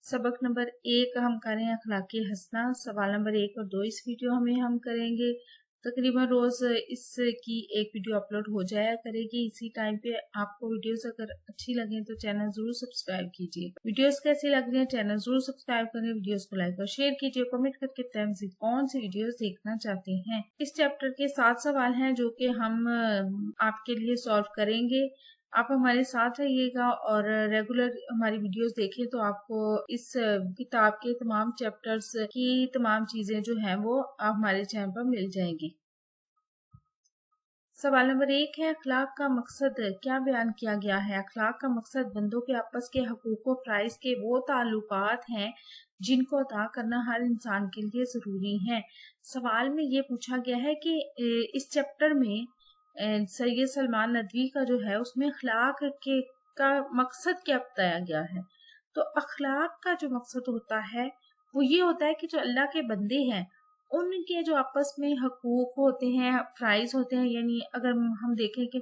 सबक नंबर 1 हम करें अखलाकी हसना। सवाल नंबर 1 और 2 इस वीडियो में हम करेंगे। तकरीबन रोज इसकी एक वीडियो अपलोड हो जाया करेगी इसी टाइम पे। आपको वीडियोस अगर अच्छी लगे तो चैनल जरूर सब्सक्राइब कीजिए। वीडियोस कैसी लग रही है चैनल जरूर सब्सक्राइब करें, वीडियोस को लाइक और शेयर कीजिए, कमेंट करके बताएं से कौन सी वीडियोस देखना चाहते हैं। इस चैप्टर के 7 सवाल हैं जो कि हम आपके लिए सॉल्व करेंगे। आप हमारे साथ रहिएगा और रेगुलर हमारी वीडियोस देखें तो आपको इस किताब के तमाम चैप्टर्स की तमाम चीजें जो हैं वो आप हमारे चैनल पर मिल जाएंगी। सवाल नंबर 1 है, अखलाक का मकसद क्या बयान किया गया है? अखलाक का मकसद बंदों के आपस के हकूक व फराइज के वो ताल्लुकात हैं जिनको अदा करना हर इंसान के लिए जरूरी है। सवाल में ये पूछा गया है कि इस चैप्टर में सैयद सलमान नदवी का जो है उसमें अखलाक के का मकसद क्या बताया गया है। तो अखलाक का जो मकसद होता है वो ये होता है कि जो अल्लाह के बंदे हैं उनके जो आपस में हकूक होते हैं, फ्राइज होते हैं, यानी अगर हम देखें कि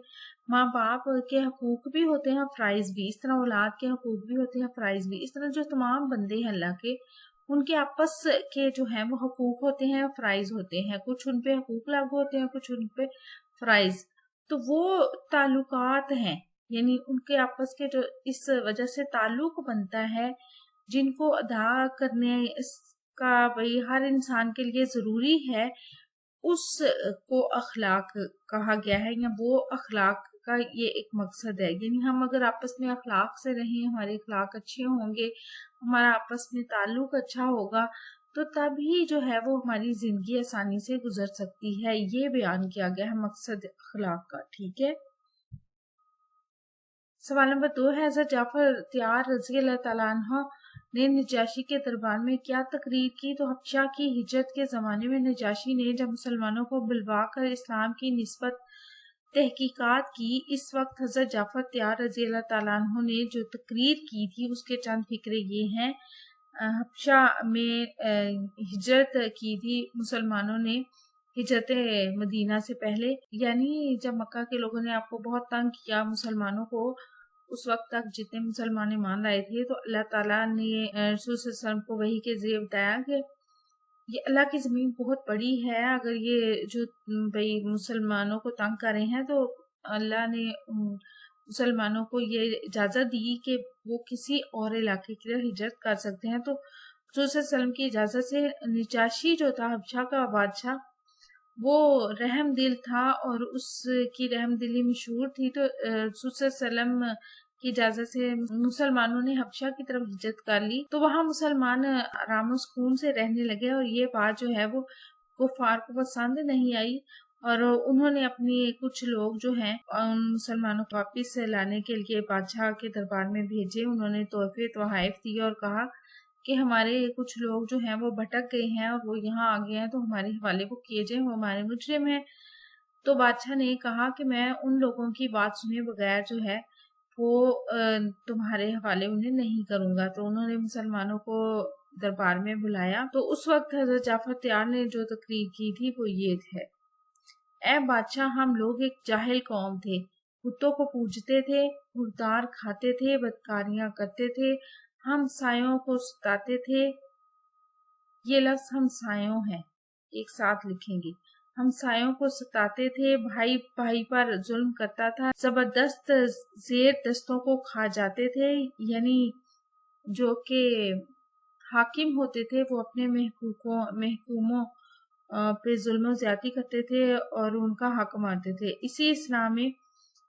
माँ बाप के हकूक भी होते हैं फ्राइज भी, इस तरह औलाद के हकूक भी होते हैं फ्राइज भी, इस तरह जो तमाम बंदे हैं अल्लाह के उनके आपस के जो हैं वो हकूक होते हैं फ्राइज होते हैं। कुछ उन पे हकूक लागू होते हैं, कुछ उन पे फ्राइज। तो वो ताल्लुकात हैं, यानी उनके आपस के जो इस वजह से ताल्लुक बनता है जिनको अदा करने का भाई हर इंसान के लिए जरूरी है, उसको अखलाक कहा गया है या वो अखलाक का ये एक मकसद है। यानी हम अगर आपस में अखलाक से रहें, हमारे अखलाक अच्छे होंगे, हमारा आपस में ताल्लुक अच्छा होगा तो तभी जो है वो हमारी जिंदगी आसानी से गुजर सकती है। ये बयान किया गया है मकसद अखलाक का। ठीक है। सवाल नंबर 2 है, हज़रत जाफर त्यार रज़ी अल्लाह तआला अन्हु ने नजाशी के दरबार में क्या तकरीर की? तो हबशा की हिजरत के ज़माने में नजाशी ने जब मुसलमानों को बुलवा कर इस्लाम की निस्बत तहकीकात की, इस वक्त हज़रत जाफर त्यार रज़ी अल्लाह तआला अन्हु ने जो तकरीर की थी उसके चंद फिक्रे ये हैं। हबशा में हिजरत की थी मुसलमानों ने हिजरत मदीना से पहले, यानी जब मक्का के लोगों ने आपको बहुत तंग किया मुसलमानों को, उस वक्त तक जितने मुसलमान मान आए थे तो अल्लाह ताला ने रसूल सल्लल्लाहु अलैहि वसल्लम को वही के जरिए बताया कि ये अल्लाह की ज़मीन बहुत बड़ी है, अगर ये जो भाई मुसलमानों को तंग कर रहे हैं तो अल्लाह ने मुसलमानों को ये इजाज़त दी कि वो किसी और इलाके की तरफ हिजरत कर सकते हैं। तो रसूल सल्लल्लाहु अलैहि वसल्लम की इजाज़त से नजाशी जो था हबशा का बादशाह वो रहम दिल था और उसकी रहम दिली मशहूर थी। तो रसूल सल्लल्लाहु अलैहि वसल्लम की इजाजत से मुसलमानों ने हबशा की तरफ हिजरत कर ली। तो वहां मुसलमान आराम और सुकून से रहने लगे और ये बात जो है वो कुफार को पसंद नहीं आई और उन्होंने अपनी कुछ लोग जो हैं मुसलमानों को वापिस लाने के लिए बादशाह के दरबार में भेजे। उन्होंने तोहफे तोहाइफ दिए और कहा कि हमारे कुछ लोग जो हैं वो भटक गए हैं और वो यहाँ आ गए हैं तो हमारे हवाले वो किए जाए, वो हमारे मुजरिम हैं। तो बादशाह ने कहा कि मैं उन लोगों की बात सुने बगैर जो है वो तुम्हारे हवाले उन्हें नहीं करूंगा। तो उन्होंने मुसलमानों को दरबार में बुलाया। तो उस वक्त हज़रत जाफर त्यार ने जो तकरीर की थी वो ये थे, ऐ बादशाह, हम लोग एक जाहिल कौम थे, कुत्तों को पूजते थे, मुर्दार खाते थे, बदकारियां करते थे, हम सायों को सताते थे। ये लफ्ज हम सायों हैं, एक साथ लिखेंगे। हम सायों को सताते थे, भाई भाई पर जुल्म करता था, जबरदस्त जेर दस्तों को खा जाते थे, यानी जो के हाकिम होते थे वो अपने महकूमों पे जुल्म ज्यादती करते थे और उनका हक मारते थे। इसी इस्लाम में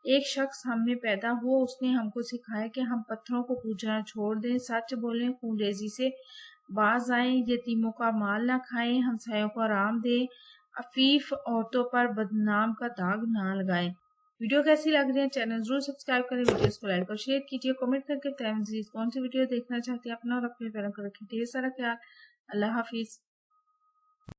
एक शख्स हम में पैदा हुआ, उसने हमको सिखाया कि हम पत्थरों को पूजना छोड़ दें, सच बोलें, खूनरेजी से बाज आएं, यतीमों का माल ना खाएं, हमसायों को आराम दें, अफीफ औरतों पर बदनाम का दाग ना लगाएं। वीडियो कैसी लग रही है चैनल जरूर सब्सक्राइब करें, वीडियोस को लाइक और शेयर कीजिए, कमेंट करके बताएं कौन सी वीडियो देखना चाहते हैं। अपना और अपने पैरों को रखें ढेर सारा ख्याल। अल्लाह हाफिज।